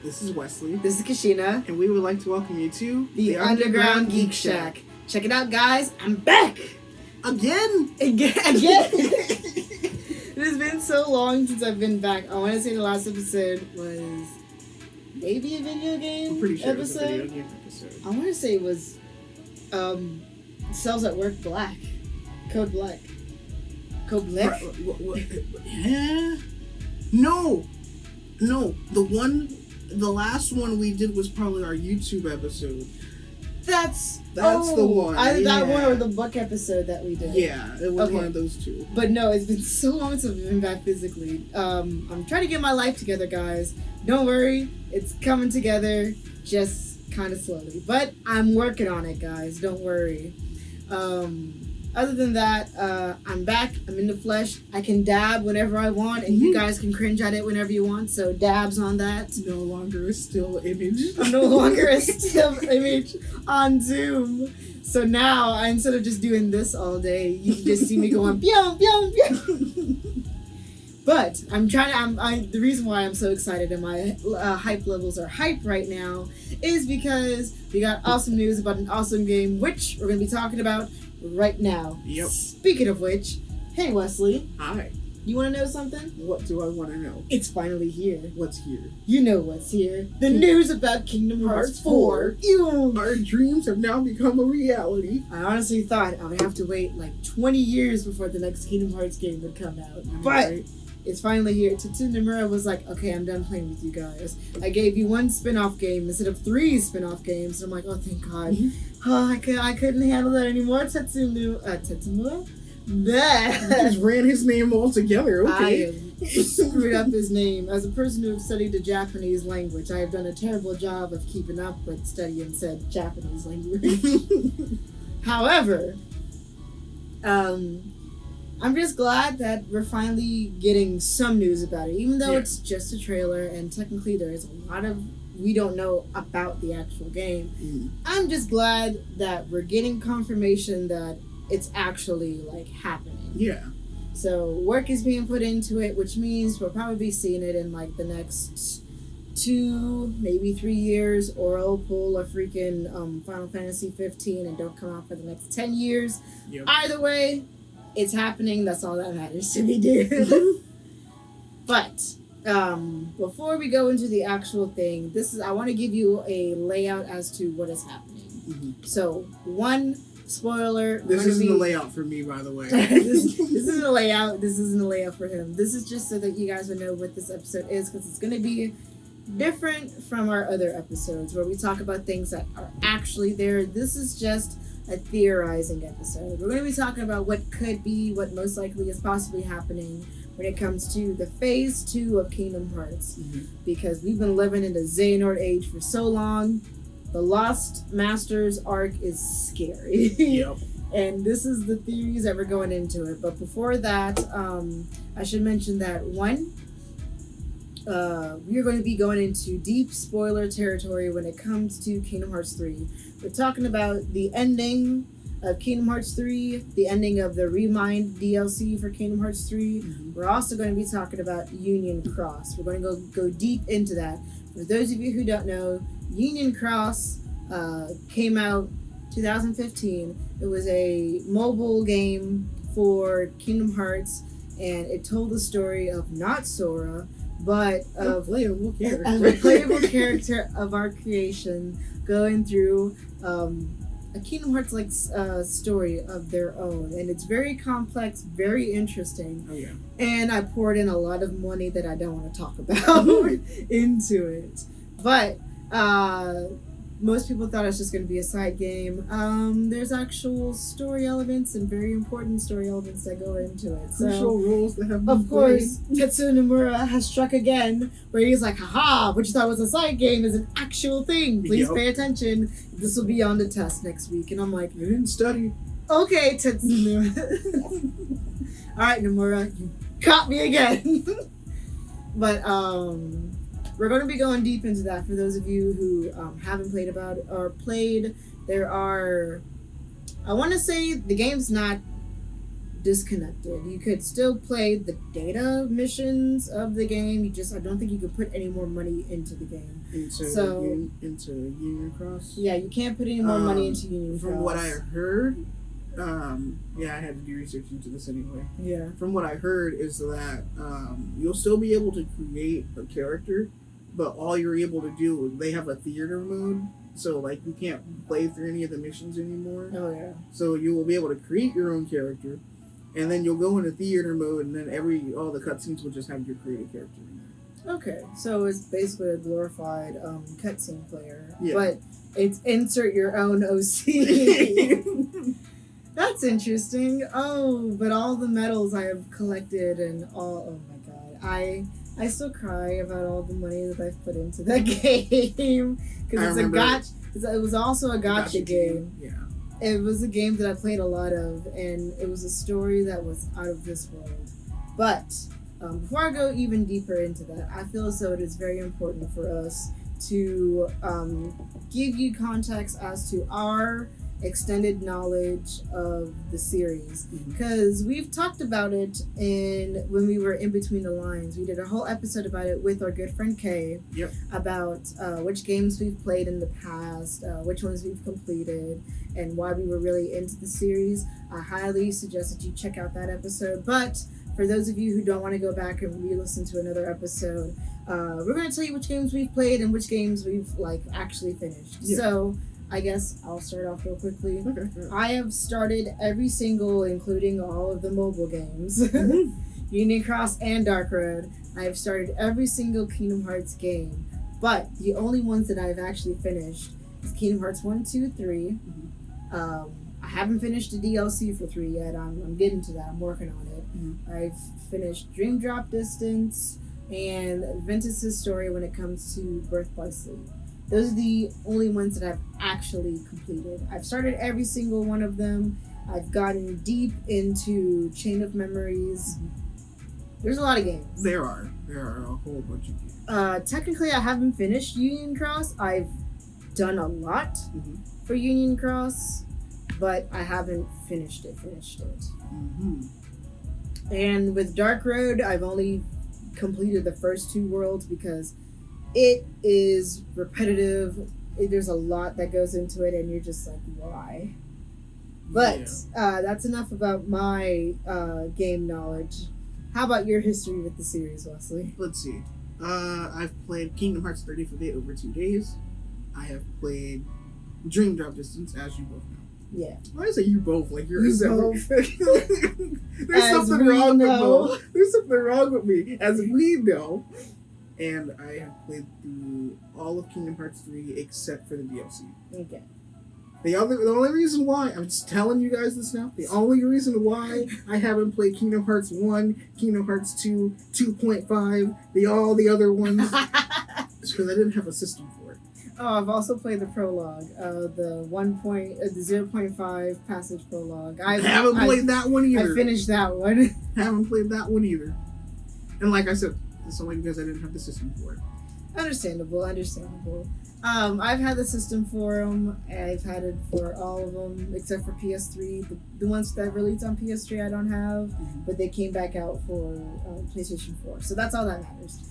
This is Wesley. This is Ka'shenia. And we would like to welcome you to the Underground Geek Shack. Check it out, guys. I'm back! Again! It has been so long since I've been back. I want to say the last episode was maybe a video game I'm pretty sure episode. It was a video game episode. I want to say it was Cells at Work Black. Code Black. Code Black? Yeah? No! The last one we did was probably our YouTube episode. That's the one. Either that one or the book episode that we did. Yeah, it was one of those two. But no, it's been so long since I've been back physically. I'm trying to get my life together, guys. Don't worry, it's coming together, just kind of slowly. But I'm working on it, guys. Don't worry. Other than that, I'm back. I'm in the flesh. I can dab whenever I want, and you guys can cringe at it whenever you want. So dabs on that. No longer a still image. I'm no longer a still image on Zoom. So now, instead of just doing this all day, you can just see me going pyong pyong pyong. But I'm trying to. The reason why I'm so excited and my hype levels are hype right now is because we got awesome news about an awesome game, which we're going to be talking about right now. Yep. Speaking of which, hey Wesley. Hi. You want to know something? What do I want to know? It's finally here. What's here? You know what's here. The news about Kingdom Hearts 4. Our dreams have now become a reality. I honestly thought I would have to wait like 20 years before the next Kingdom Hearts game would come out. But it's finally here. Tetsuya Nomura was like, okay, I'm done playing with you guys. I gave you one spin-off game instead of 3 spin-off games. And I'm like, oh, thank God. Oh, I couldn't handle that anymore. Tetsuya? You just ran his name all together. Okay. I screwed up his name. As a person who has studied the Japanese language, I have done a terrible job of keeping up with studying said Japanese language. However, I'm just glad that we're finally getting some news about it, even though it's just a trailer and technically there is a lot of we don't know about the actual game. I'm just glad that we're getting confirmation that it's actually like happening. Yeah. So work is being put into it, which means we'll probably be seeing it in like the next 2, maybe 3 years, or I'll pull a freaking Final Fantasy 15 and don't come out for the next 10 years. Yep. Either way, it's happening. That's all that matters to me, dude. But before we go into the actual thing, I want to give you a layout as to what is happening. So, one spoiler. This isn't the layout for me, by the way. this isn't a layout. This isn't a layout for him. This is just so that you guys would know what this episode is, because it's going to be different from our other episodes where we talk about things that are actually there. This is just a theorizing episode. We're going to be talking about what could be, what most likely is possibly happening when it comes to the phase 2 of Kingdom Hearts. Because we've been living in the Xehanort age for so long. The Lost Masters arc is scary. Yep. And this is the theories that we're going into it. But before that, I should mention that we're going to be going into deep spoiler territory when it comes to Kingdom Hearts 3. We're talking about the ending of Kingdom Hearts 3, the ending of the Remind DLC for Kingdom Hearts 3. We're also going to be talking about Union Cross. We're going to go deep into that. For those of you who don't know, Union Cross came out 2015. It was a mobile game for Kingdom Hearts, and it told the story of not Sora, but of playable a playable character of our creation going through a Kingdom Hearts like story of their own, and it's very complex, very interesting. Oh yeah. And I poured in a lot of money that I don't want to talk about into it, but most people thought it was just going to be a side game. There's actual story elements and very important story elements that go into it. Crucial roles that have been of course, Tetsuya Nomura has struck again, where he's like, haha, what you thought was a side game is an actual thing. Please pay attention. This will be on the test next week. And I'm like, you didn't study. Okay, Tetsuya Nomura. Alright, Nomura, you caught me again. But, we're going to be going deep into that for those of you who haven't played there are, I want to say the game's not disconnected. You could still play the data missions of the game. I don't think you could put any more money into the game. Into Union Cross. Yeah, you can't put any more money into Union Cross. From what I heard, yeah, I had to do research into this anyway. Yeah. From what I heard is that you'll still be able to create a character, but all you're able to do, they have a theater mode, so like you can't play through any of the missions anymore. Oh yeah. So you will be able to create your own character, and then you'll go into theater mode, and then all the cutscenes will just have your created character in there. Okay, so it's basically a glorified cutscene player, Yeah. but it's insert your own OC. That's interesting. Oh, but all the medals I have collected and all. Oh my god, I still cry about all the money that I've put into that game because it was also a gacha game. Yeah. It was a game that I played a lot of, and it was a story that was out of this world. But before I go even deeper into that, I feel as though it is very important for us to give you context as to our extended knowledge of the series, because we've talked about it when we were in between the lines. We did a whole episode about it with our good friend Kay. Yep. About which games we've played in the past, which ones we've completed, and why we were really into the series. I highly suggest that you check out that episode. But for those of you who don't want to go back and re-listen to another episode, we're going to tell you which games we've played and which games we've actually finished. Yeah. So I guess I'll start off real quickly. Okay. I have started every single, including all of the mobile games, Union Cross and Dark Road. I have started every single Kingdom Hearts game, but the only ones that I've actually finished is Kingdom Hearts 1, 2, 3. I haven't finished the DLC for 3 yet. I'm getting to that. I'm working on it. I've finished Dream Drop Distance and Ventus's story when it comes to Birth by Sleep. Those are the only ones that I've actually completed. I've started every single one of them. I've gotten deep into Chain of Memories. There's a lot of games. There are a whole bunch of games. Technically, I haven't finished Union Cross. I've done a lot for Union Cross, but I haven't finished it. And with Dark Road, I've only completed the first 2 worlds because it is repetitive. There's a lot that goes into it, and you're just like, why? But that's enough about my game knowledge. How about your history with the series, Wesley? Let's see. I've played Kingdom Hearts 30 for over 2 days. I have played Dream Drop Distance, as you both know. Yeah. Why is it you both? Like you're You separate. both. There's something wrong with me. There's something wrong with me, as we know. And I have played through all of Kingdom Hearts 3 except for the DLC. Okay. The only reason why, I'm just telling you guys this now, the only reason why I haven't played Kingdom Hearts 1, Kingdom Hearts 2, 2.5, all the other ones, is because I didn't have a system for it. Oh, I've also played the prologue, the 0.5 passage prologue. I haven't played that one either. I finished that one. Haven't played that one either. And like I said, it's only because I didn't have the system for it. Understandable. I've had the system for them. I've had it for all of them except for PS3. The ones that released on PS3 I don't have, but they came back out for PlayStation 4. So that's all that matters.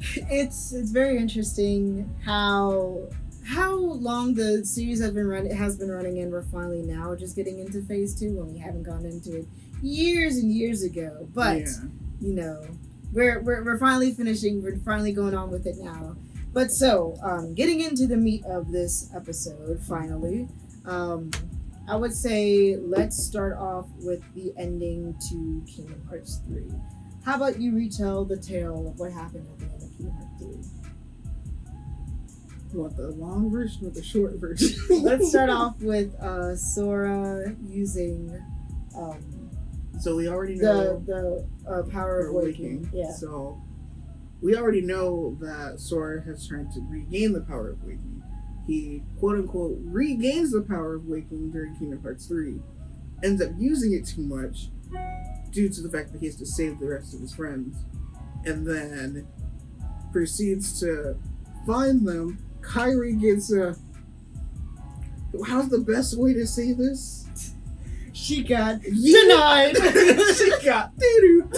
It's very interesting how long the series has been running, and we're finally now just getting into phase 2 when we haven't gone into it years and years ago. But you know, we're finally finishing. We're finally going on with it now. But so, getting into the meat of this episode, finally, I would say let's start off with the ending to Kingdom Hearts 3. How about you retell the tale of what happened at the end of Kingdom Hearts 3? You want the long version or the short version? Let's start off with Sora using so we already know the power of waking. Yeah. So we already know that Sora has tried to regain the power of waking. He quote unquote regains the power of waking during Kingdom Hearts 3. Ends up using it too much due to the fact that he has to save the rest of his friends. And then proceeds to find them. Kairi gets how's the best way to say this? she got denied. She got doo-doo.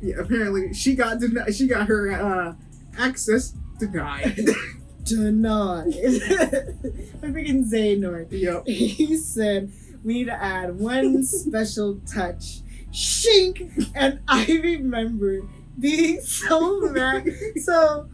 Yeah, apparently she got denied. She got her access denied. Denied. My freaking Xehanort. Yep. He said we need to add one special touch. Shink! And I remember being so mad. So,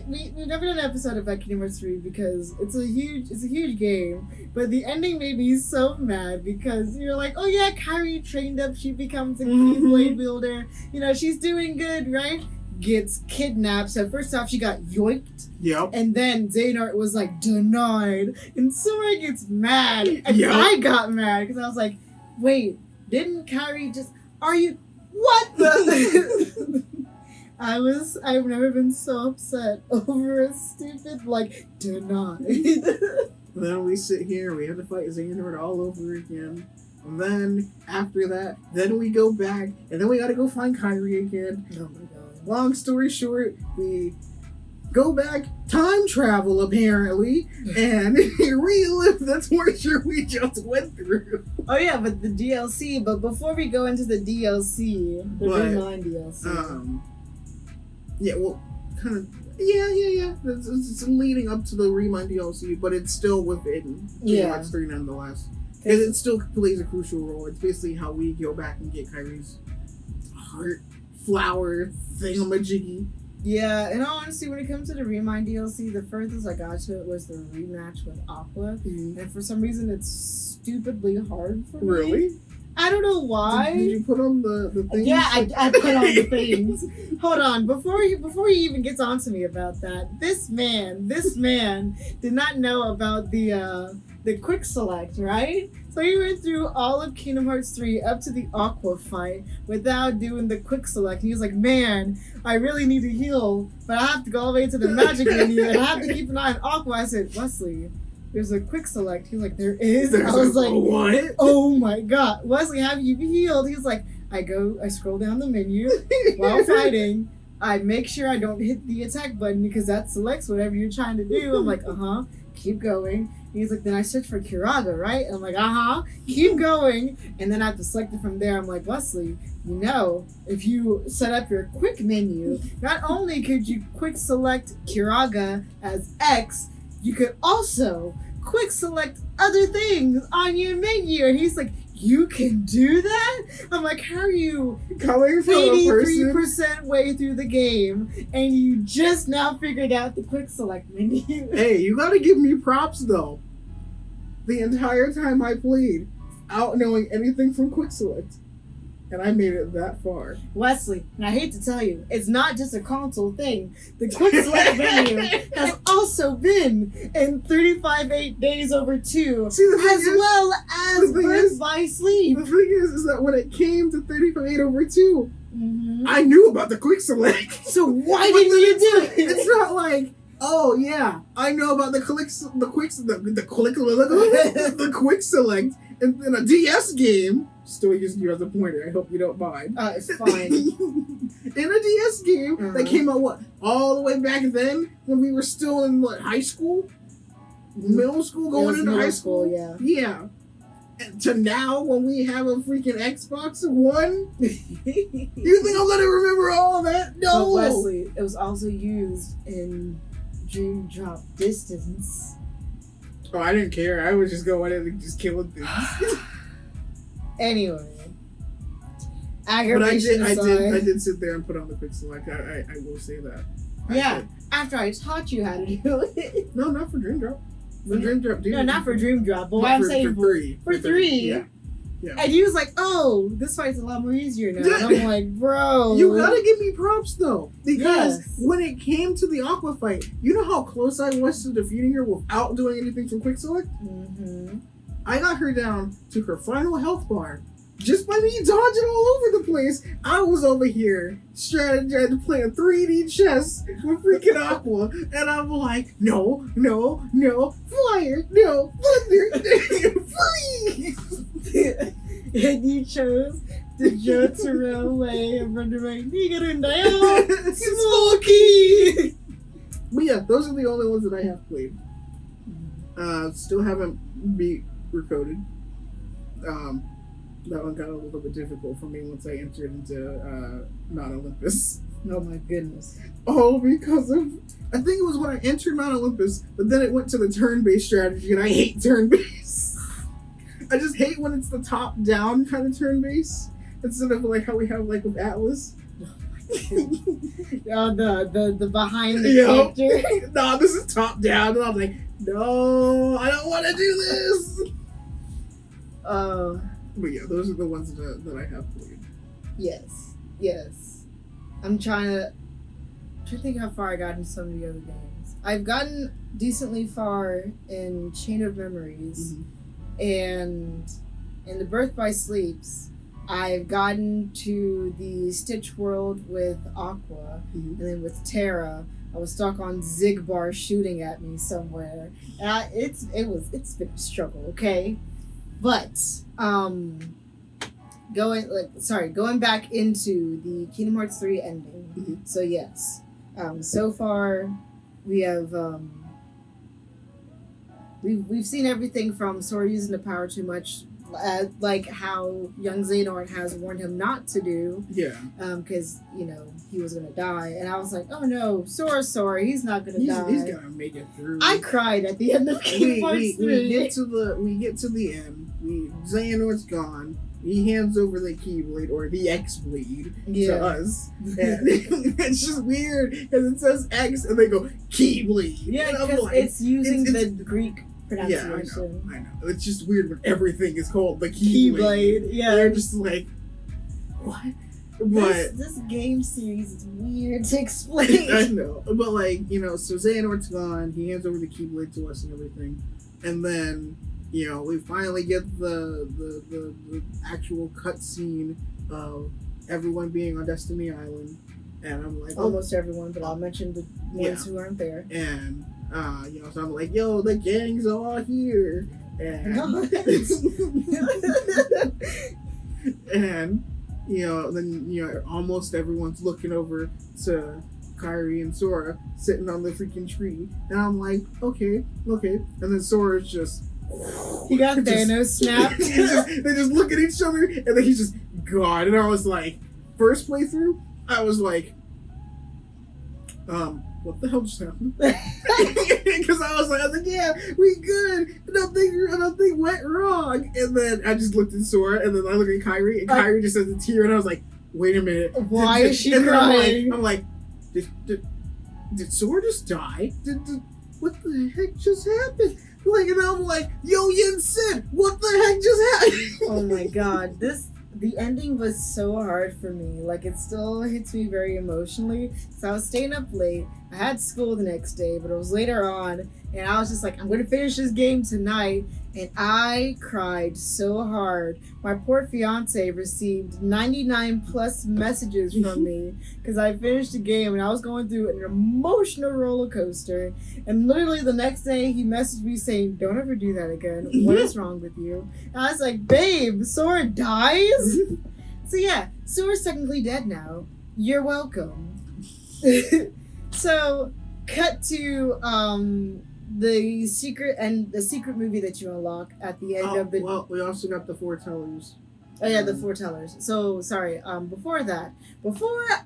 we've never done an episode about Kingdom Hearts 3 because it's a huge game. But the ending made me so mad because you're like, oh yeah, Kairi trained up, she becomes a Keyblade wielder. You know, she's doing good, right? Gets kidnapped. So first off, she got yoinked. Yep. And then Xehanort was like denied. And Sora gets mad. And Yep. I got mad because I was like, wait, didn't Kairi just what the I've never been so upset over a stupid denied. Then we sit here, we have to fight Xehanort all over again. And then, after that, then we go back, and then we gotta go find Kairi again. Oh my god. Long story short, we go back, time travel apparently, and relive the torture we just went through. Oh yeah, but the DLC, but before we go into the DLC, the Remind DLC. Yeah, well, kind of, yeah. It's leading up to the Remind DLC, but it's still within Kingdom Hearts 3 nonetheless. Because it still plays a crucial role. It's basically how we go back and get Kairi's heart flower thingamajiggy. Yeah, and honestly, when it comes to the Remind DLC, the furthest I got to it was the rematch with Aqua. Mm-hmm. And for some reason, it's stupidly hard for me. Really? I don't know why. Did you put on the things? Yeah, I put on the things. Hold on, before he even gets on to me about that, this man did not know about the quick select, right? So he went through all of Kingdom Hearts 3 up to the Aqua fight without doing the quick select. He was like, man, I really need to heal, but I have to go all the way to the magic menu and I have to keep an eye on Aqua. I said, Wesley, there's a quick select. He was like, there is? I was like, what? Oh my god. Wesley, have you healed? He was like, I scroll down the menu while fighting. I make sure I don't hit the attack button because that selects whatever you're trying to do. I'm like, keep going. He's like, then I search for Kiraga, right? And I'm like, keep going. And then I have to select it from there. I'm like, Wesley, you know, if you set up your quick menu, not only could you quick select Kiraga as X, you could also quick select other things on your menu. And he's like, you can do that? I'm like, how are you coming from 83% way through the game and you just now figured out the quick select menu? Hey, you gotta give me props though. The entire time I played, out knowing anything from quick select. And I made it that far. Wesley, and I hate to tell you, it's not just a console thing. The quick select menu has also been in 35 days over 2, well as Birth by Sleep. The thing is that when it came to 35 over 2, mm-hmm. I knew about the quick select. So why didn't you do it? It's not like, oh yeah, I know about the quick select in a DS game. Still using you as a pointer. I hope you don't mind. It's fine. In a DS game that came out all the way back then when we were still in high school, middle school, going into high school. Yeah. And to now when we have a freaking Xbox One, you think I'm gonna remember all of that? No. But Wesley, it was also used in Dream Drop Distance. Oh, I didn't care. I was just going in and just killing things. Anyway, but I did sit there and put on the quick select. I will say that. Yeah, after I taught you how to do it. No, not for Dream Drop. For Dream Drop, dude. No, not for Dream Drop. But what I'm saying for 3. For 3. Yeah. And he was like, "Oh, this fight's a lot more easier now." And I'm like, "Bro, you gotta give me props though, because when it came to the Aqua fight, you know how close I was to defeating her without doing anything from quick select. Mm-hmm. I got her down to her final health bar just by me dodging all over the place. I was over here strategizing, playing 3D chess with freaking Aqua, and I'm like, no, flyer, no, thunder, please. And you chose the Jotaro way of rendering Nigaru down, Smokey. But yeah, those are the only ones that I have played. Still haven't beat recoded. That one got a little bit difficult for me once I entered into Mount Olympus. Oh my goodness. Oh, because of I think it was when I entered Mount Olympus, but then it went to the turn-based strategy, and I hate turn-based. I just hate when it's the top-down kind of turn-based instead of like how we have like with Atlas. Oh, the behind the character. No, this is top-down, and I'm like, no, I don't want to do this. But yeah, those are the ones that I have played. Yes. I'm trying to think how far I got in some of the other games. I've gotten decently far in Chain of Memories, and in the Birth by Sleeps, I've gotten to the Stitch world with Aqua, and then with Terra, I was stuck on Zigbar shooting at me somewhere. And it's been a struggle, okay? But going back into the Kingdom Hearts 3 ending. So yes, so far we have we've seen everything from Sora using the power too much, like how young Xehanort has warned him not to do. Yeah. Because he was gonna die, and I was like, oh no, Sora, he's not gonna die. He's gonna make it through. I cried at the end of Kingdom Hearts 3. We get to the end. Xehanort's gone. He hands over the Keyblade or the X Blade to us. And it's just weird because it says X and they go Keyblade. Yeah, because it's using the Greek pronunciation. Yeah, I know. It's just weird when everything is called the Keyblade. Yeah. They're just like, what? But this game series is weird to explain. I know. But so Xehanort's gone. He hands over the Keyblade to us and everything. And then we finally get the actual cutscene of everyone being on Destiny Island, and I'm like, almost everyone, but I'll mention the ones who aren't there. And so I'm like, yo, the gang's all here, and and then almost everyone's looking over to Kairi and Sora sitting on the freaking tree, and I'm like, okay, and then Sora's just. He got Thanos snapped. They just look at each other, and then he's just gone. And I was like, first playthrough, I was like, what the hell just happened? Because I was like, yeah, we good. Nothing went wrong. And then I just looked at Sora, and then I looked at Kairi, and Kairi just has a tear, and I was like, wait a minute. Why is she crying? I'm like, did Sora just die? What the heck just happened? And I'm like, yo, Yin Sid, what the heck just happened? Oh my god, the ending was so hard for me. It still hits me very emotionally. So I was staying up late. I had school the next day, but it was later on, and I was just like, I'm gonna finish this game tonight. And I cried so hard. My poor fiance received 99 plus messages from me because I finished the game and I was going through an emotional roller coaster. And literally the next day he messaged me saying, don't ever do that again. What is wrong with you? And I was like, babe, Sora dies? So yeah, Sora's technically dead now. You're welcome. So cut to the secret movie that you unlock at the end of the. Well, we also got the foretellers. Oh yeah, the foretellers. So sorry. Before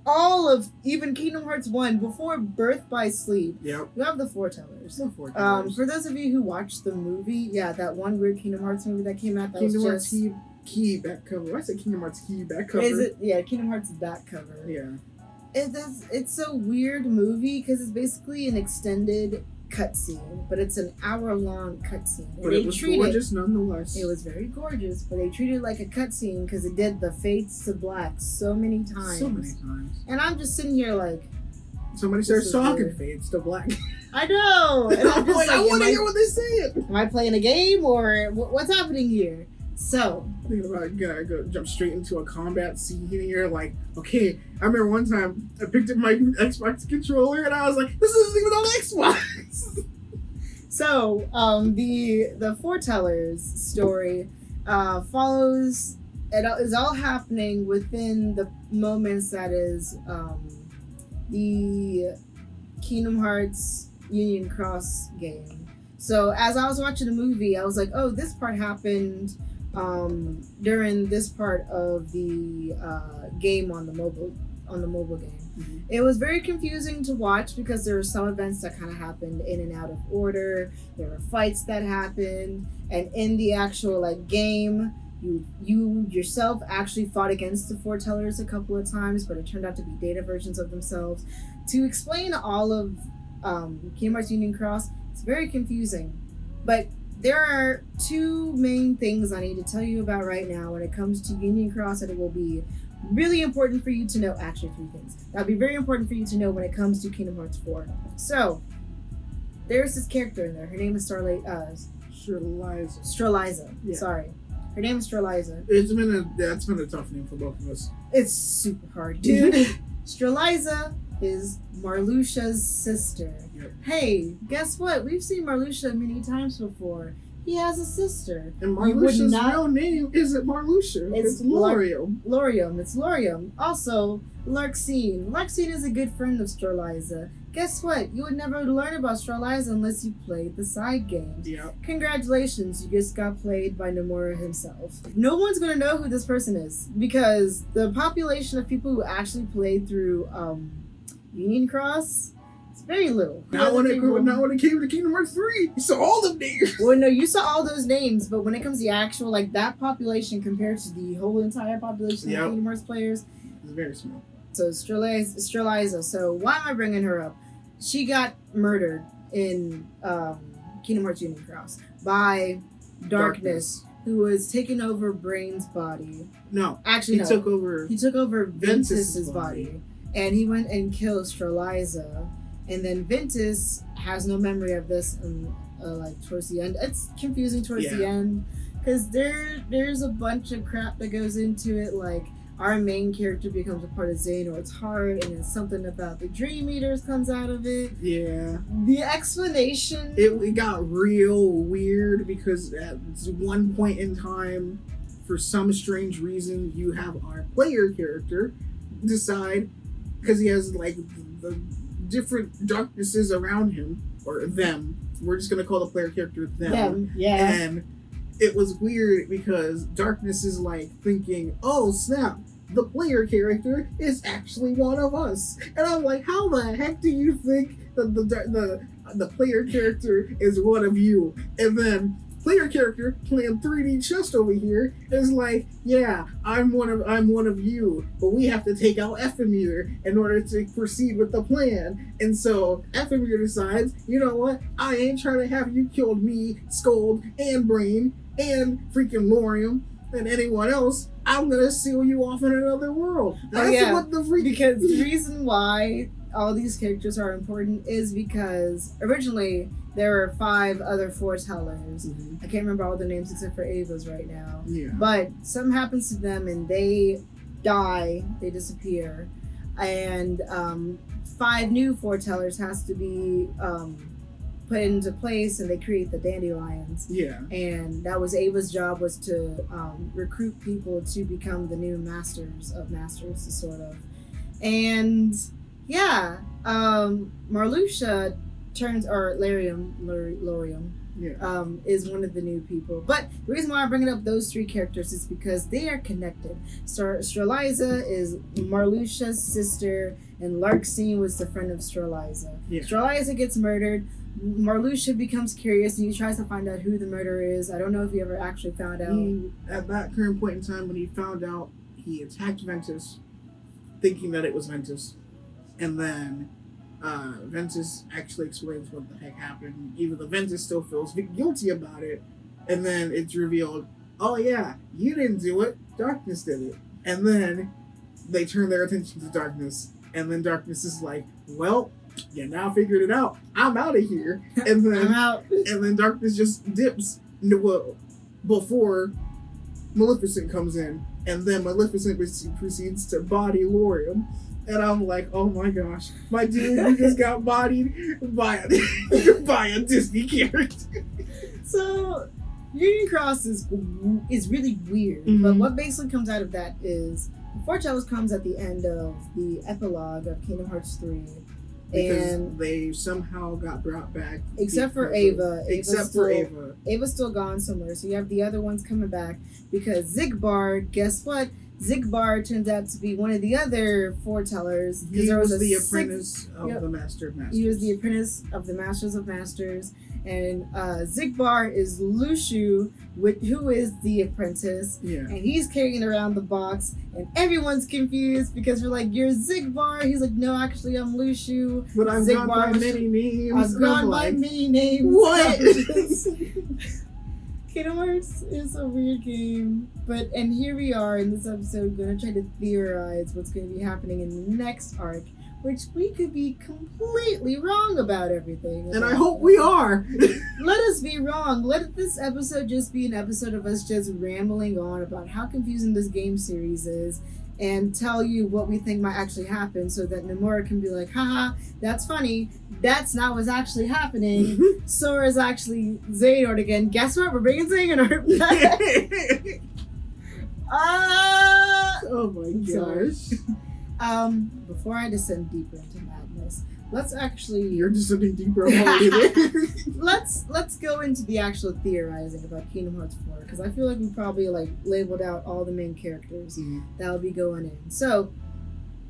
all of even Kingdom Hearts 1, before Birth by Sleep, yep, you have the foretellers. The foretellers. For those of you who watched the movie, that one weird Kingdom Hearts movie that came out, that Kingdom was Hearts key back cover. I said Kingdom Hearts key back cover. Is it? Yeah, Kingdom Hearts back cover. Yeah. It's a weird movie because it's basically an extended cutscene, but it's an hour-long cutscene. But it was gorgeous nonetheless. It was very gorgeous, but they treated it like a cutscene because it did the fades to black so many times. And I'm just sitting here like... Somebody starts talking, fades to black. I know! And I'm just I want to hear what they say. Am I playing a game or what's happening here? So... Thinking about go jump straight into a combat scene here, like, okay, I remember one time I picked up my Xbox controller and I was like, this isn't even on Xbox. So, the foretellers story follows, it is all happening within the moments that is the Kingdom Hearts Union Cross game. So as I was watching the movie, I was like, oh, this part happened during this part of the game on the mobile game. Mm-hmm. It was very confusing to watch because there were some events that kind of happened in and out of order. There were fights that happened, and in the actual like game, you yourself actually fought against the foretellers a couple of times, but it turned out to be data versions of themselves. To explain all of Kingdom Hearts Union Cross, it's very confusing, but there are two main things I need to tell you about right now when it comes to Union Cross, and it will be really important for you to know. Actually, three things that'll be very important for you to know when it comes to Kingdom Hearts 4. So there's this character in there. Her name is Streliza. Yeah. Sorry, her name is Streliza. That's been a tough name for both of us. It's super hard, dude. Streliza is Marluxia's sister. Yep. Hey, guess what? We've seen Marluxia many times before. He has a sister. And Marluxia's real name isn't Marluxia. It's Laurium. Laurium. It's Laurium. Also, Larxene. Larxene is a good friend of Streliza. Guess what? You would never learn about Streliza unless you played the side games. Yep. Congratulations, you just got played by Nomura himself. No one's gonna know who this person is because the population of people who actually played through Union Cross, it's very little. Not when it came to Kingdom Hearts 3, you saw all them names. Well, no, you saw all those names, but when it comes to the actual, like, that population compared to the whole entire population of Kingdom Hearts players, it's very small. So Streliza. So why am I bringing her up? She got murdered in Kingdom Hearts Union Cross by Darkness, who was taking over Brain's body. No, actually, he took over Ventus's body. And he went and killed Streliza, and then Ventus has no memory of this. Like towards the end, it's confusing towards the end because there's a bunch of crap that goes into it. Like our main character becomes a part of Xehanort's heart, and then something about the Dream Eaters comes out of it. Yeah, the explanation it got real weird because at one point in time, for some strange reason, you have our player character decide. Because he has like the different darknesses around him, or them. We're just gonna call the player character them. Yeah. And it was weird because Darkness is like thinking, "Oh snap! The player character is actually one of us." And I'm like, "How the heck do you think that the player character is one of you?" And then player character playing 3D chess over here is like, yeah, I'm one of you, but we have to take out Ephemere in order to proceed with the plan. And so Ephemere decides, you know what? I ain't trying to have you killed me, Scold, and Brain, and freaking Laurium, and anyone else. I'm gonna seal you off in another world. That's what the freak. Because the reason why all these characters are important is because originally there were 5 other foretellers. Mm-hmm. I can't remember all their names except for Ava's right now. Yeah. But something happens to them and they die, they disappear. And 5 new foretellers has to be put into place, and they create the Dandelions. Yeah. And that was Ava's job, was to recruit people to become the new masters of masters, sort of. And yeah, Marluxia Laurium is one of the new people. But the reason why I'm bringing up those 3 characters is because they are connected. Streliza is Marluxia's sister, and Larxene was the friend of Streliza. Yeah. Streliza gets murdered. Marluxia becomes curious and he tries to find out who the murderer is. I don't know if he ever actually found out. At that current point in time, when he found out, he attacked Ventus, thinking that it was Ventus. And then Ventus actually explains what the heck happened, even though Ventus still feels guilty about it. And then it's revealed, oh yeah, you didn't do it, Darkness did it. And then they turn their attention to Darkness, and then Darkness is like, well, you now figured it out. I'm out of here. And then I'm out. And then Darkness just dips before Maleficent comes in, and then Maleficent proceeds to body Laurium. And I'm like, oh my gosh, my dude, you just got bodied by a Disney character. So, Union Cross is really weird, but what basically comes out of that is the foretellers comes at the end of the epilogue of Kingdom Hearts 3, because and they somehow got brought back. Except for Ava. Ava. Ava's still gone somewhere. So you have the other ones coming back because Zigbar, guess what? Zigbar turns out to be one of the other foretellers. He was the apprentice of the Master of Masters. He was the apprentice of the Masters of Masters. And Zigbar is Lushu, who is the apprentice. Yeah. And he's carrying around the box. And everyone's confused because we're like, you're Zigbar. He's like, no, actually, I'm Lushu. But I've gone by many names. I've gone by many names. What? Kingdom Hearts is a weird game, and here we are in this episode going to try to theorize what's going to be happening in the next arc, which we could be completely wrong about everything. And I hope we are. Let us be wrong. Let this episode just be an episode of us just rambling on about how confusing this game series is and tell you what we think might actually happen so that Nomura can be like, haha, that's funny. That's not what's actually happening. Sora's actually Xehanort again. Guess what? We're bringing Xehanort back. Oh my gosh. Before I descend deeper into madness, let's actually... You're descending deeper already. Let's go into the actual theorizing about Kingdom Hearts 4, because I feel like we probably labeled out all the main characters that'll be going in. So,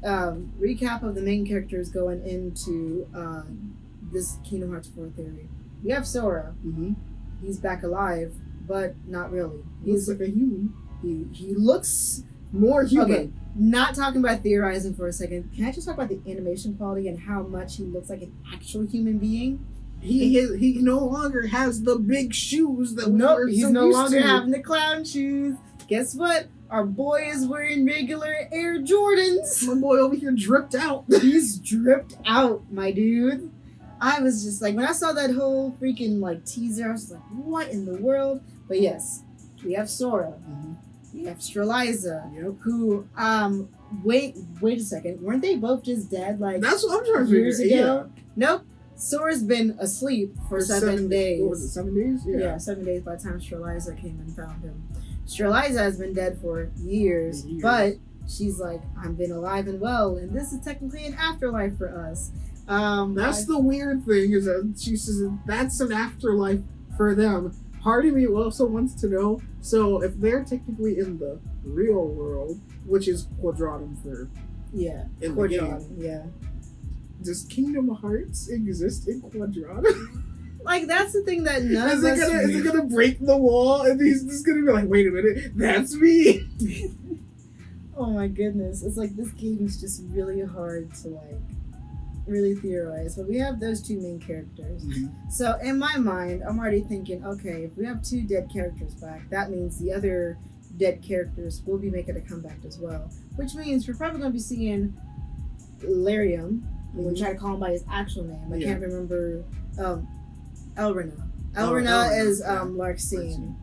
recap of the main characters going into this Kingdom Hearts 4 theory. We have Sora. He's back alive, but not really. He's like a human. He looks more human. Okay, not talking about theorizing for a second. Can I just talk about the animation quality and how much he looks like an actual human being? He no longer has the big shoes that he's no longer having the clown shoes. Guess what? Our boy is wearing regular Air Jordans. My boy over here dripped out. He's dripped out, my dude. I was just like, when I saw that whole freaking teaser, I was like, what in the world? But yes, we have Sora. We have Streliza, who wait a second, weren't they both just dead that's what I'm trying to years figure. ago? Yeah. Nope. Sora's been asleep for 7 days. What was it, 7 days? Yeah, 7 days by the time Streliza came and found him. Streliza has been dead for years, but she's like, I've been alive and well, and this is technically an afterlife for us. That's the weird thing, is that she says that's an afterlife for them. Part of me also wants to know, so if they're technically in the real world, which is Quadratum for Quadratum, does Kingdom Hearts exist in Quadratum? That's the thing that none of us... Is it gonna break the wall and he's just gonna be like, wait a minute, that's me? Oh my goodness. It's like this game is just really hard to really theorize, but we have those two main characters. So in my mind, I'm already thinking, okay, if we have two dead characters back, that means the other dead characters will be making a comeback as well, which means we're probably going to be seeing Larium. We'll try to call him by his actual name. I can't remember. Elrina. Elrina is Larxene.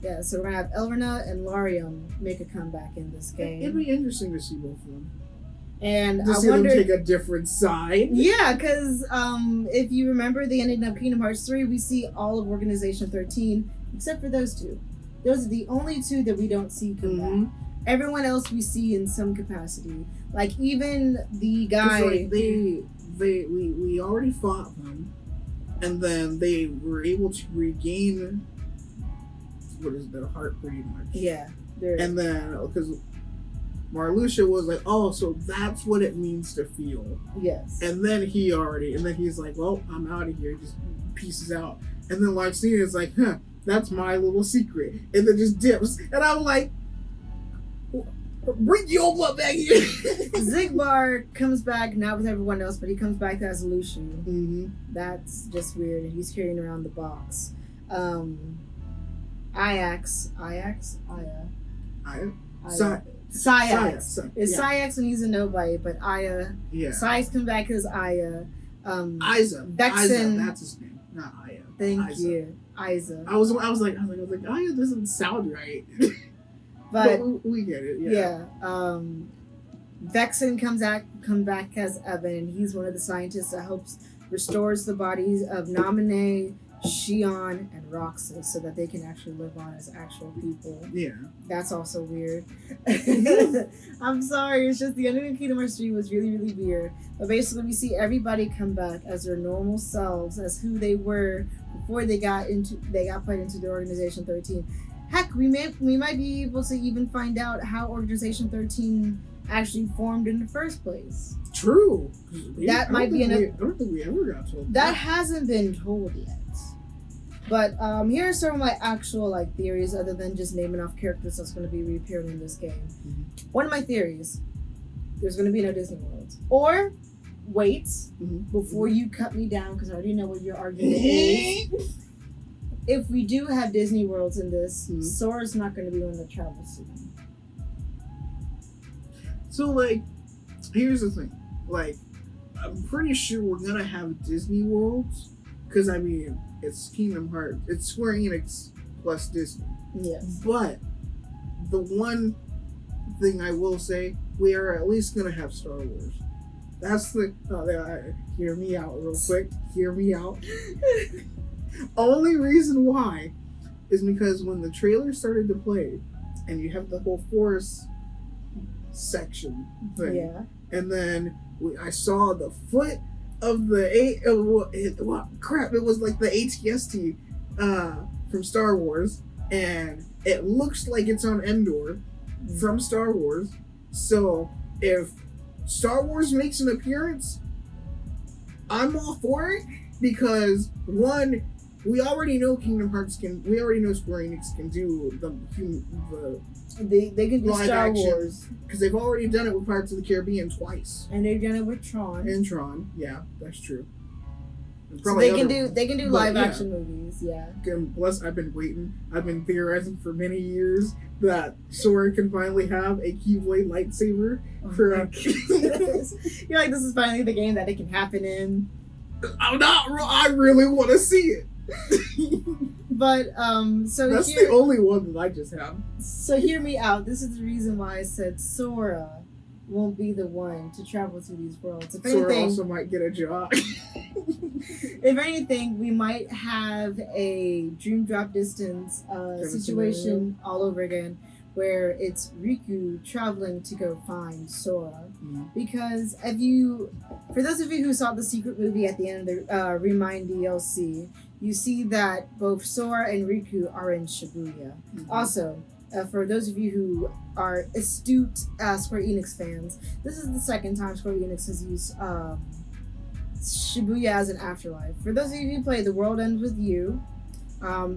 Yeah, so we're gonna have Elrina and Larium make a comeback in this game. It'd be interesting to see both of them. And I wonder them take a different side. Yeah, because if you remember the ending of Kingdom Hearts 3, we see all of Organization 13 except for those two. Those are the only two that we don't see come back. Everyone else we see in some capacity. Even the guy. We already fought them, and then they were able to regain their heart pretty much. Yeah. And then because Marluxia was like, oh, so that's what it means to feel. Yes. And then he's like, well, I'm out of here. Just pieces out. And then Larxene is like, that's my little secret. And then just dips. And I'm like, bring your blood back here. Zigbar comes back, not with everyone else, but he comes back as Lushu. That's just weird. And he's carrying around the box. Sayax. It's Sayax when he's a nobody, but Aya. Yeah. Sayax comes back as Aya. Isa. Vexen. That's his name, not Aya. Thank you. Isa. I was like, Aya doesn't sound right. But we get it. Yeah. Vexen comes back as Evan, and he's one of the scientists that helps restores the bodies of Naminé, Shion and Roxas so that they can actually live on as actual people. Yeah. That's also weird. I'm sorry, it's just the ending of Kingdom Hearts 3 was really, really weird. But basically, we see everybody come back as their normal selves, as who they were before they got put into the Organization 13. Heck, we might be able to even find out how Organization 13 actually formed in the first place. True. That might be I don't think we ever got told that. Hasn't been told yet. But here are some of my actual theories, other than just naming off characters that's going to be reappearing in this game. Mm-hmm. One of my theories: there's going to be no Disney World. Or wait, before you cut me down, because I already know what your argument is. If we do have Disney Worlds in this, Sora's not going to be on the travel soon. So here's the thing. I'm pretty sure we're gonna have Disney Worlds, because I mean it's Kingdom Hearts, it's Square Enix plus Disney. Yes. But the one thing I will say, we are at least gonna have Star Wars. That's the hear me out real quick. Hear me out. Only reason why is because when the trailer started to play, and you have the whole forest section thing, Yeah. and then I saw the foot of the it was like the ATST from Star Wars, and it looks like it's on Endor from Star Wars. So if Star Wars makes an appearance, I'm all for it, because one, we already know we already know Square Enix can do They can do live Star action, Wars, because they've already done it with Pirates of the Caribbean twice. and they've done it with Tron. And Tron, yeah, that's true. So they can do live action movies, yeah. Plus, I've been theorizing for many years that Sora can finally have a Keyblade lightsaber for You're like, this is finally the game that it can happen in. I really want to see it. But so that's the only one that I just have. So hear me out. This is the reason why I said Sora won't be the one to travel to these worlds. If Sora anything, also might get a job. if anything, we might have a Dream Drop Distance situation all over again, where it's Riku traveling to go find Sora. Mm-hmm. Because for those of you who saw the secret movie at the end of the Remind DLC, you see that both Sora and Riku are in Shibuya. Mm-hmm. Also, for those of you who are astute Square Enix fans, this is the second time Square Enix has used Shibuya as an afterlife. For those of you who play The World Ends With You,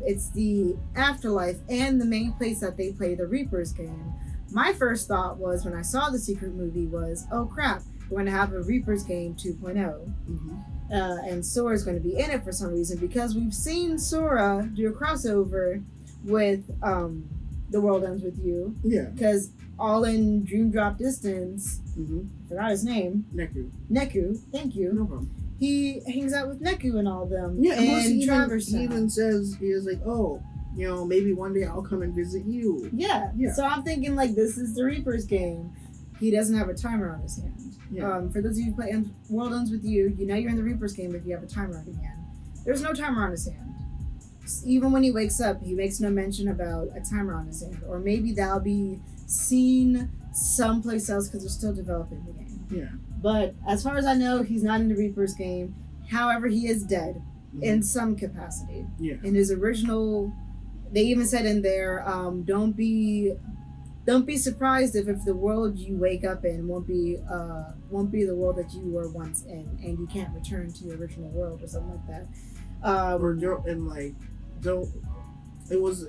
it's the afterlife and the main place that they play the Reapers game. My first thought was, when I saw the secret movie, was, oh crap, we're going to have a Reapers game 2.0. Mm-hmm. And Sora's going to be in it for some reason, because we've seen Sora do a crossover with The World Ends With You. Yeah. Because all in Dream Drop Distance, forgot his name. Neku, thank you. No problem. He hangs out with Neku and all them. Yeah, and he even says, he is like, oh, maybe one day I'll come and visit you. Yeah. So I'm thinking, this is the Reaper's game. He doesn't have a timer on his hand. Yeah. For those of you who play World Ends With You, you're in the Reaper's game if you have a timer on your hand. There's no timer on his hand. Even when he wakes up, he makes no mention about a timer on his hand. Or maybe that'll be seen someplace else because they're still developing the game. Yeah. But as far as I know, he's not in the Reaper's game. However, he is dead in some capacity. Yeah. In his original, they even said in there, don't be surprised if the world you wake up in won't be the world that you were once in, and you can't return to your original world or something like that. It was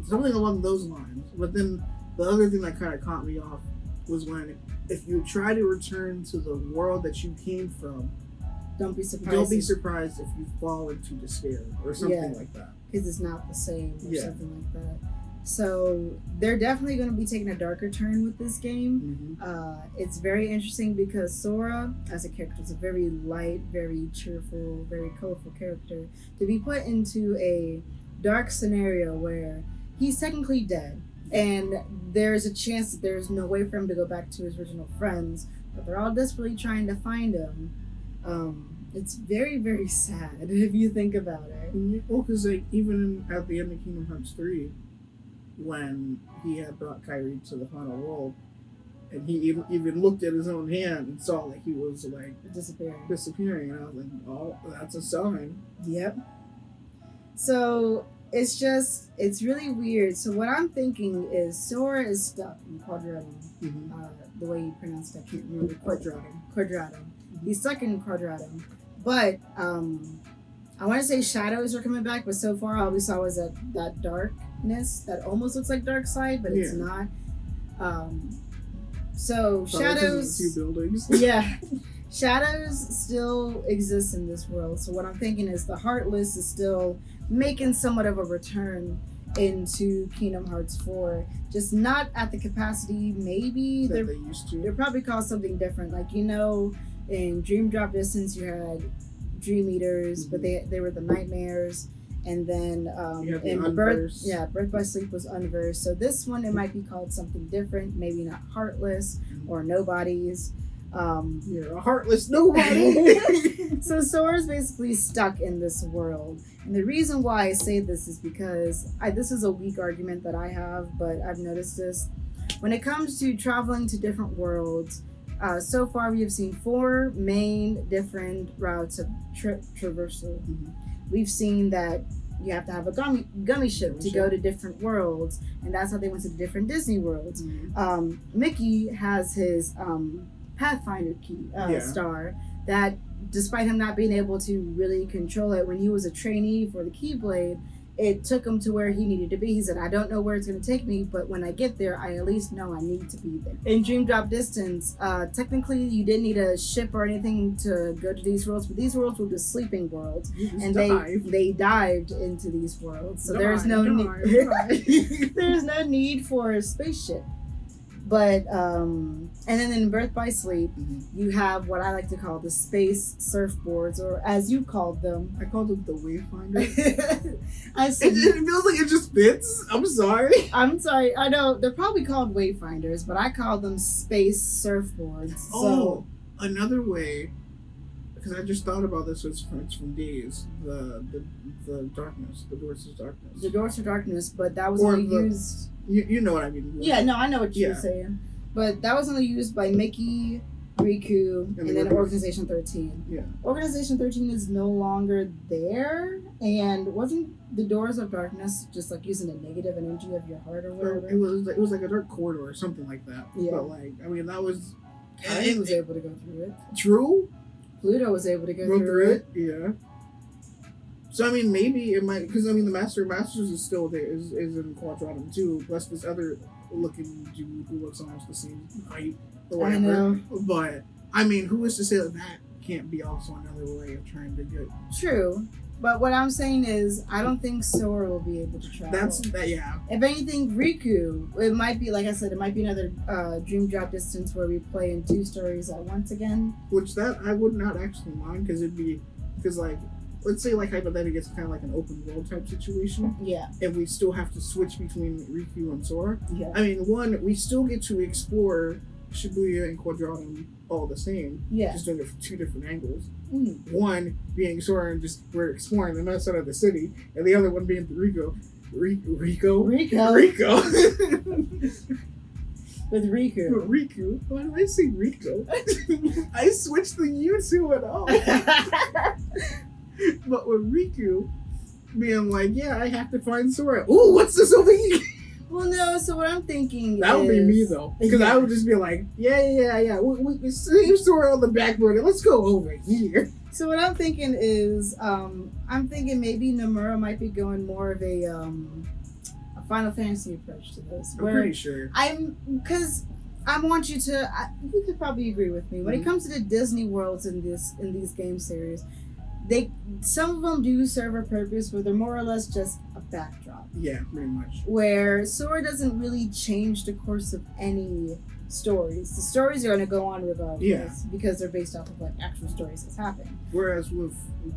something along those lines. But then the other thing that kind of caught me off was when, if you try to return to the world that you came from, don't be surprised if you fall into despair or something like that. Because it's not the same or something like that. So they're definitely going to be taking a darker turn with this game. It's very interesting because Sora, as a character, is a very light, very cheerful, very colorful character. To be put into a dark scenario where he's technically dead, and there's a chance that there's no way for him to go back to his original friends, but they're all desperately trying to find him. It's very, very sad if you think about it. Well, because like even at the end of Kingdom Hearts 3, when he had brought Kyrie to the final world, and he even looked at his own hand and saw that he was like disappearing, and I was like, oh, that's a sign. Yep. So it's really weird. So what I'm thinking is Sora is stuck in Quadratum. The way you pronounce it, I can't remember. Quadratum. He's stuck in Quadratum. But I want to say shadows are coming back, but so far all we saw was that darkness that almost looks like Dark Side, but it's not. So shadows. Two buildings. Yeah. Shadows still exist in this world. So what I'm thinking is the Heartless is still making somewhat of a return into Kingdom Hearts 4. Just not at the capacity maybe that they used to. They're probably called something different. Like, in Dream Drop Distance you had Dream Eaters, but they were the Nightmares. And then in Birth by Sleep was Unverse. So this one it might be called something different, maybe not Heartless or Nobodies. You're a heartless nobody. So Sora's basically stuck in this world. And the reason why I say this is because this is a weak argument that I have, but I've noticed this. When it comes to traveling to different worlds, so far we have seen 4 main different routes of traversal. We've seen that you have to have a gummy ship to go to different worlds, and that's how they went to the different Disney worlds. Mickey has his Pathfinder key star that, despite him not being able to really control it, when he was a trainee for the Keyblade, it took him to where he needed to be. He said, I don't know where it's going to take me, but when I get there, I at least know I need to be there. In Dream Drop Distance, technically you didn't need a ship or anything to go to these worlds, but these worlds were just sleeping worlds. And they dived into these worlds. So there's no need for a spaceship. But and then in Birth by Sleep, you have what I like to call the space surfboards, or as you called them. I called them the Wayfinder. It feels like it just fits. I'm sorry. I know they're probably called Wayfinders, but I call them space surfboards. So another way, because I just thought about this. It's from Days, the darkness, the Doors to Darkness. The Doors to Darkness, but that was only used. You know what I mean. Yeah, no, I know what you're saying. But that was only used by Mickey, Riku, and then Organization 13. Yeah. Organization 13 is no longer there, and wasn't the Doors of Darkness just like using the negative energy of your heart or whatever? It was like a dark corridor or something like that. Yeah. But that was... Kai was able to go through it. True. Pluto was able to go through it. Yeah. So maybe it might, because the Masters is still there, is in Quadratum too. Plus this other looking dude who looks almost the same height or whatever. I know. But who is to say that can't be also another way of trying to get? True. But what I'm saying is, I don't think Sora will be able to travel. Yeah. If anything, Riku, it might be, like I said, it might be another Dream Drop Distance where we play in 2 stories at once again. Which that I would not actually mind, because let's say hypothetically it's kind of like an open world type situation. Yeah. And we still have to switch between Riku and Sora. Yeah. We still get to explore Shibuya and Quadratum all the same. Yeah. Just doing it from 2 different angles. One being Sora and just we're exploring the north side of the city, and the other one being Rico. With Riku. Why did I say Rico? I switched the U to it all. But with Riku being like, yeah, I have to find Sora. Ooh, what's this over here? Well, no, so what I'm thinking that would be me, though. Because I would just be like, yeah. We see Sora on the back burner. Let's go over here. So what I'm thinking is, I'm thinking maybe Nomura might be going more of a Final Fantasy approach to this. I'm pretty sure. Because I want you to, you could probably agree with me. When it comes to the Disney worlds in these game series, some of them do serve a purpose, but they're more or less just a backdrop. Yeah, pretty much. Where Sora doesn't really change the course of any stories. The stories are going to go on regardless because they're based off of actual stories that's happened. Whereas with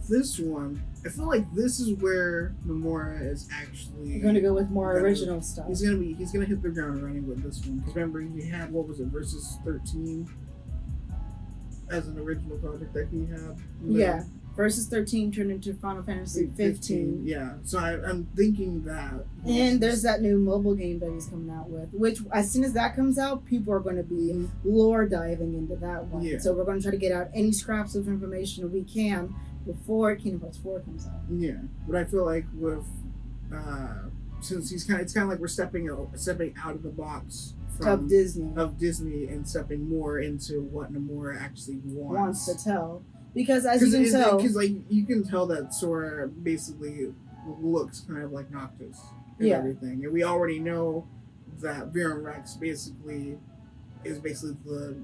this one, I feel like this is where Nomura is actually going to go with more original stuff. He's gonna hit the ground running with this one. Because remember, he had Versus 13. as an original project that he had. Yeah. Versus 13 turned into Final Fantasy 15. Yeah. So I'm thinking that. And there's that new mobile game that he's coming out with, which as soon as that comes out, people are going to be lore diving into that one. Yeah. So we're going to try to get out any scraps of information we can before Kingdom Hearts 4 comes out. Yeah. But I feel like with since it's kind of like we're stepping out of the box Of Disney and stepping more into what Nomura actually wants to tell. Because as you can tell, because like you can tell that Sora basically looks kind of like Noctis and everything, and we already know that Viren Rex basically is the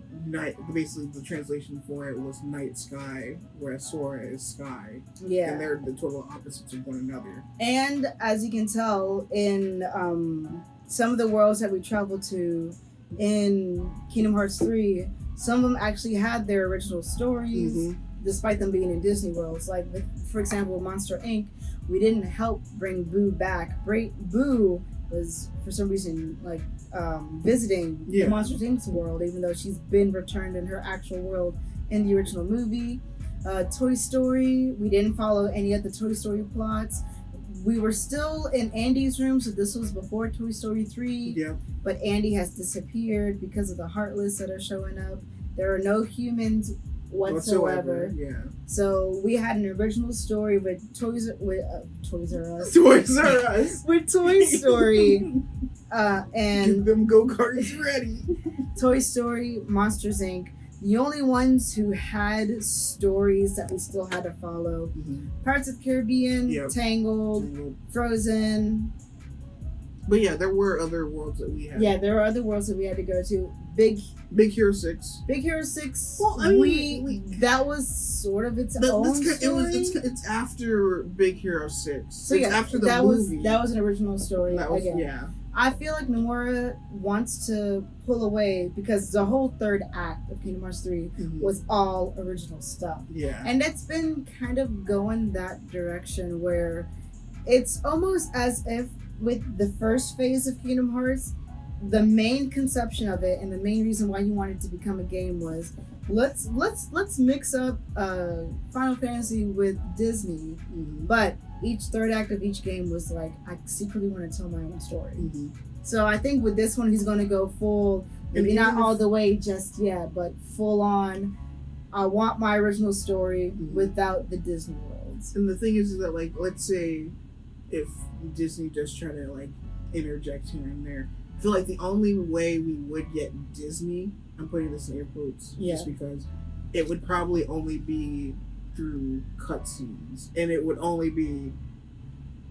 translation for it was night sky, whereas Sora is sky. Yeah, and they're the total opposites of one another. And as you can tell in some of the worlds that we traveled to in Kingdom Hearts 3, some of them actually had their original stories. Despite them being in Disney worlds, like for example, Monster Inc., we didn't help bring Boo back. Boo was for some reason like visiting the Monster Inc.'s world, even though she's been returned in her actual world in the original movie. Toy Story, we didn't follow any of the Toy Story plots. We were still in Andy's room, so this was before Toy Story 3. Yeah. But Andy has disappeared because of the Heartless that are showing up. There are no humans whatsoever. Yeah. So we had an original story with Toys R Us. Toys R Us. With Toy Story. And get them go-karts ready. Toy Story, Monsters Inc. The only ones who had stories that we still had to follow. Pirates of the Caribbean, Tangled, Frozen. But yeah, there were other worlds that we had. Yeah, there were other worlds that we had to go to. Big Hero 6. Big Hero 6. Well, I mean, that was sort of its own story. It's after Big Hero 6. So it's yeah, after the movie. That was an original story. That was, again. Yeah. I feel like Nomura wants to pull away because the whole third act of Kingdom Hearts 3 was all original stuff. Yeah. And it's been kind of going that direction where it's almost as if with the first phase of Kingdom Hearts, the main conception of it and the main reason why he wanted to become a game was let's mix up Final Fantasy with Disney, but each third act of each game was like, I secretly want to tell my own story. So I think with this one he's going to go full, maybe not all the way just yet, but full on. I want my original story without the Disney worlds. And the thing is that, like, let's say if Disney does try to like interject here and there, I feel like the only way we would get Disney, I'm putting this in air quotes, just because it would probably only be through cutscenes, and it would only be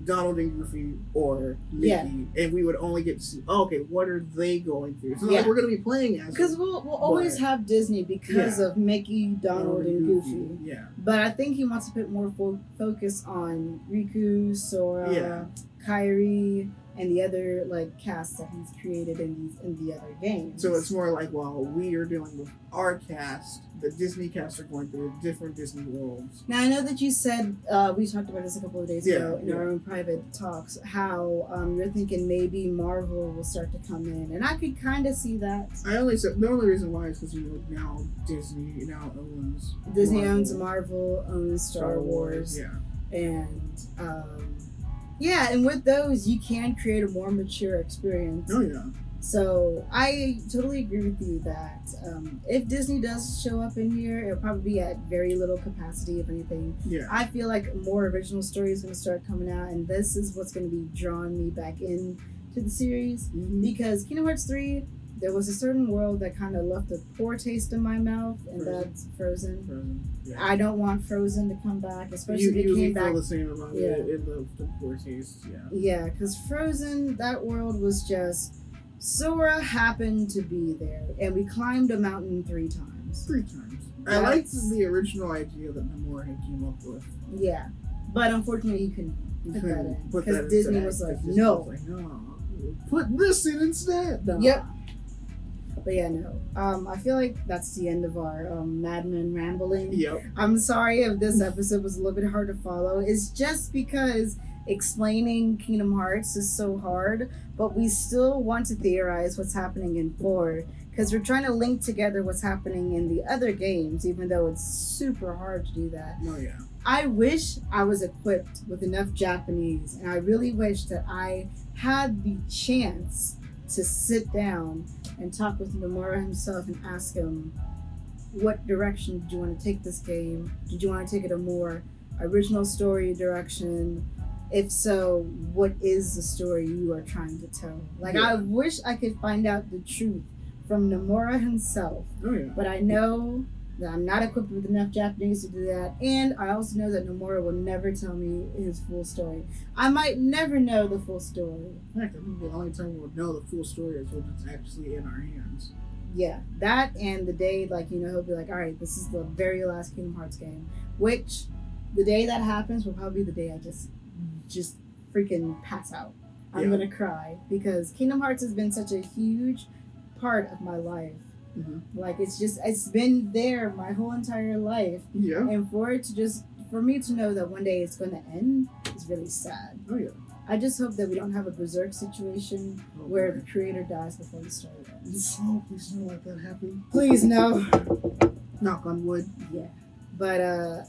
Donald and Goofy or Mickey, and we would only get to see, what are they going through? So like we're going to be playing as because we'll always have Disney because of Mickey, Donald, and Goofy. Yeah. But I think he wants to put more focus on Riku, Sora, Kairi, and the other like casts that he's created in the other games. So it's more like while we are dealing with our cast, the Disney cast are going through different Disney worlds. Now I know that you said we talked about this a couple of days ago in our own private talks, how you're thinking maybe Marvel will start to come in, and I could kind of see that. The only reason why is because now Disney owns Marvel, owns Star Wars, and and with those you can create a more mature experience. Oh yeah. So I totally agree with you that if Disney does show up in here, it'll probably be at very little capacity, if anything. Yeah. I feel like more original stories going to start coming out, and this is what's going to be drawing me back in to the series. Because Kingdom Hearts 3, there was a certain world that kind of left a poor taste in my mouth, and that's Frozen. Yeah. I don't want Frozen to come back, especially if it came back. You feel the same about it. It left a poor taste. Yeah. Yeah, because Frozen, that world was just... Sora happened to be there, and we climbed a mountain 3 times. I liked the original idea that Nomura had came up with. Yeah, but unfortunately you couldn't put that in because Disney was like, no, put this in instead. No. Yep. But yeah, no. I feel like that's the end of our Mad Men rambling. Yep. I'm sorry if this episode was a little bit hard to follow. It's just because explaining Kingdom Hearts is so hard, but we still want to theorize what's happening in 4 because we're trying to link together what's happening in the other games, even though it's super hard to do that. Oh, yeah. I wish I was equipped with enough Japanese, and I really wish that I had the chance to sit down and talk with Nomura himself and ask him, what direction did you want to take this game? Did you want to take it a more original story direction? If so, what is the story you are trying to tell? Like, Yeah. I wish I could find out the truth from Nomura himself. Oh, yeah. But I know that I'm not equipped with enough Japanese to do that, and I also know that Nomura will never tell me his full story. I might never know the full story. In fact, I think the only time we'll know the full story is when it's actually in our hands. Yeah, that and the day, like, you know, he'll be like, all right, this is the very last Kingdom Hearts game, which the day that happens will probably be the day I just freaking pass out. I'm Yeah. gonna cry because Kingdom Hearts has been such a huge part of my life. Mm-hmm. Like, it's been there my whole entire life. Yeah. And for me to know that one day it's going to end is really sad. Oh, yeah. I just hope that we don't have a berserk situation where the creator dies before the story ends. Oh, please don't let that happen. Please, no. Knock on wood. Yeah. But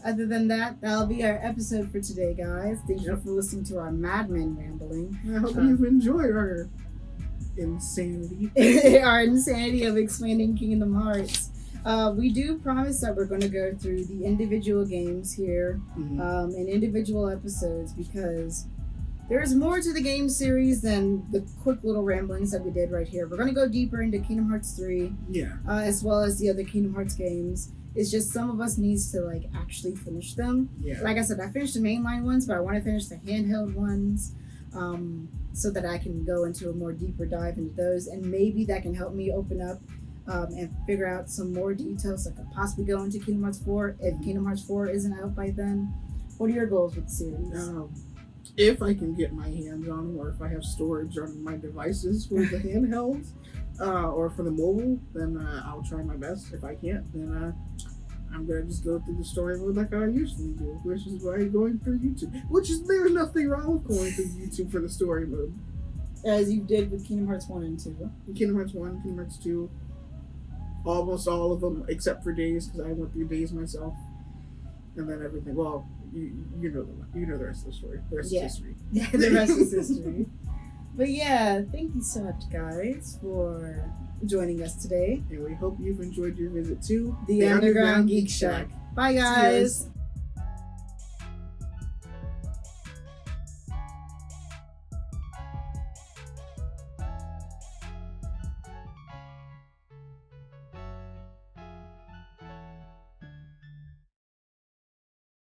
other than that, that'll be our episode for today, guys. Thank you for listening to our madman rambling. I hope you've enjoyed our insanity. Our insanity of expanding Kingdom Hearts. We do promise that we're going to go through the individual games here in individual episodes because there's more to the game series than the quick little ramblings that we did right here. We're going to go deeper into Kingdom Hearts 3 as well as the other Kingdom Hearts games. It's just some of us needs to like actually finish them. Yeah. Like I said, I finished the mainline ones, but I want to finish the handheld ones. So that I can go into a more deeper dive into those, and maybe that can help me open up and figure out some more details that could possibly go into Kingdom Hearts 4 if Kingdom Hearts 4 isn't out by then. What are your goals with the series? If I can get my hands on them, or if I have storage on my devices for the handhelds or for the mobile, then I'll try my best. If I can't, then I'm gonna just go through the story mode like I usually do, which is why going through YouTube. There's nothing wrong with going through YouTube for the story mode. As you did with Kingdom Hearts 1 and 2. Kingdom Hearts 1, Kingdom Hearts 2, almost all of them except for Days, because I went through Days myself, and then everything. Well, you know the rest of the story. The rest is history. Yeah, the rest is history. But yeah, thank you so much, guys, for joining us today. And we hope you've enjoyed your visit to the Underground Geek Shack. Bye, guys.